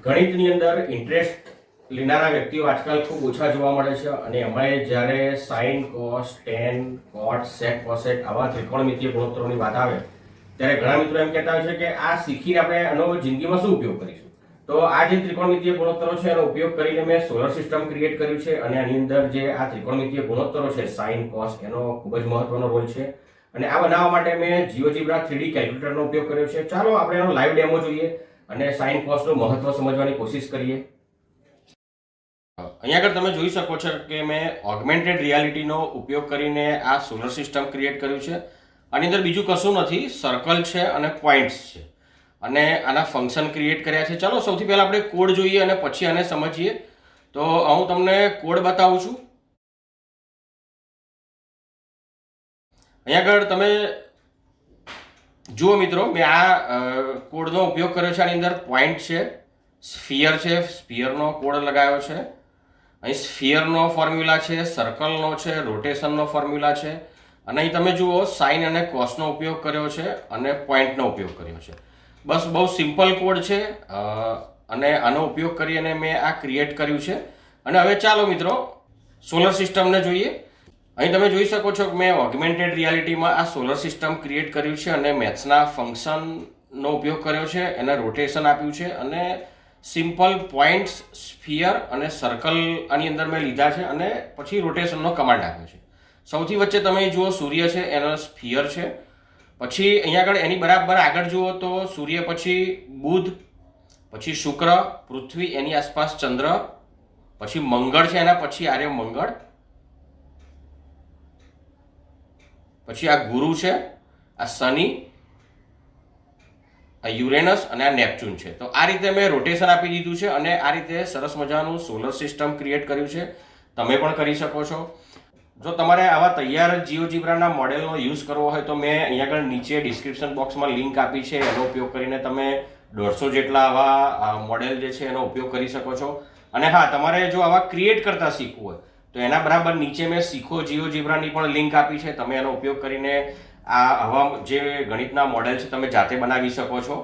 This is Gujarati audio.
ગણિતની અંદર ઇન્ટરેસ્ટ લેનારા વ્યક્તિઓ આજકાલ ખૂબ ઓછા જોવા મળે છે અને એમાં જ્યારે સાઇન કોસ ટેન કોટ સેક કોસેક આવા ત્રિકોણમિતીય ગુણોત્તરોની વાત આવે ત્યારે ઘણા મિત્રો એમ કહેતા હોય છે કે આ શીખીને આપણે આનો જિંદગીમાં શું ઉપયોગ કરીશું. તો આ જે ત્રિકોણમિતીય ગુણોત્તરો છે એનો ઉપયોગ કરીને મેં સોલર સિસ્ટમ ક્રિએટ કર્યું છે અને આની અંદર જે આ ત્રિકોણમિતીય ગુણોત્તરો છે સાઇન કોસ એનો ખૂબ જ મહત્વનો રોલ છે અને આ બનાવવા માટે મેં GeoGebra 3D કેલ્ક્યુલેટરનો ઉપયોગ કર્યો છે. ચાલો આપણે એનો લાઈવ ડેમો જોઈએ અને સાઇન કોસનું મહત્વ સમજવાની કોશિશ કરીએ. અહીંયા આગળ તમે જોઈ શકો છો કે મેં ઓગમેન્ટેડ રિયાલિટીનો ઉપયોગ કરીને આ સોલર સિસ્ટમ ક્રિએટ કર્યું છે. આની અંદર બીજું કશું નથી, સર્કલ છે અને પોઈન્ટ્સ છે અને આના ફંક્શન ક્રિએટ કર્યા છે. ચાલો સૌથી પહેલાં આપણે કોડ જોઈએ અને પછી આને સમજીએ. તો હું તમને કોડ બતાવું છું. અહીંયા આગળ તમે જુઓ મિત્રો, મેં આ કોડનો ઉપયોગ કર્યો છે. આની અંદર પોઈન્ટ છે, સ્ફિયર છે, સ્ફિયરનો કોડ લગાવ્યો છે. અહીં સ્ફિયરનો ફોર્મ્યુલા છે, સર્કલનો છે, રોટેશનનો ફોર્મ્યુલા છે અને અહીં તમે જુઓ સાઇન અને કોસનો ઉપયોગ કર્યો છે અને પોઈન્ટનો ઉપયોગ કર્યો છે. બસ બહુ સિમ્પલ કોડ છે અને આનો ઉપયોગ કરી અને મેં આ ક્રિએટ કર્યું છે. અને હવે ચાલો મિત્રો સોલર સિસ્ટમને જોઈએ. અહીં તમે જોઈ શકો છો કે મેં ઓગમેન્ટેડ રિયાલિટીમાં આ સોલર સિસ્ટમ ક્રિએટ કર્યું છે અને મેથ્સના ફંક્શનનો ઉપયોગ કર્યો છે, એને રોટેશન આપ્યું છે અને સિમ્પલ પોઈન્ટ્સ, સ્ફિયર અને સર્કલ આની અંદર મેં લીધા છે અને પછી રોટેશનનો કમાન્ડ આપ્યો છે. સૌથી વચ્ચે તમે જુઓ સૂર્ય છે, એનો સ્ફિયર છે. પછી અહીંયા આગળ એની બરાબર આગળ જુઓ તો સૂર્ય પછી બુધ, પછી શુક્ર, પૃથ્વી, એની આસપાસ ચંદ્ર, પછી મંગળ છે, એના પછી આર્ય મંગળ, પછી આ ગુરુ છે, આ શનિ, આ યુરેનસ અને આ નેપચ્યુન છે. તો આ રીતે મેં રોટેશન આપી દીધું છે અને આ રીતે સરસ મજાનું સોલર સિસ્ટમ ક્રિએટ કર્યું છે. તમે પણ કરી શકો છો. જો તમારે આવા તૈયાર GeoGebraના મોડેલનો યુઝ કરવો હોય તો મેં અહીંયા આગળ નીચે ડિસ્ક્રિપ્શન બોક્સમાં લિંક આપી છે. એનો ઉપયોગ કરીને તમે 150 જેટલા આવા મોડેલ જે છે એનો ઉપયોગ કરી શકો છો. અને હા, તમારે જો આવા ક્રિએટ કરતા શીખવું હોય તો એના બરાબર નીચે મેં શીખો GeoGebraની પણ લિંક આપી છે. તમે એનો ઉપયોગ કરીને આવા જે ગણિતના મોડેલ છે તમે જાતે બનાવી શકો છો.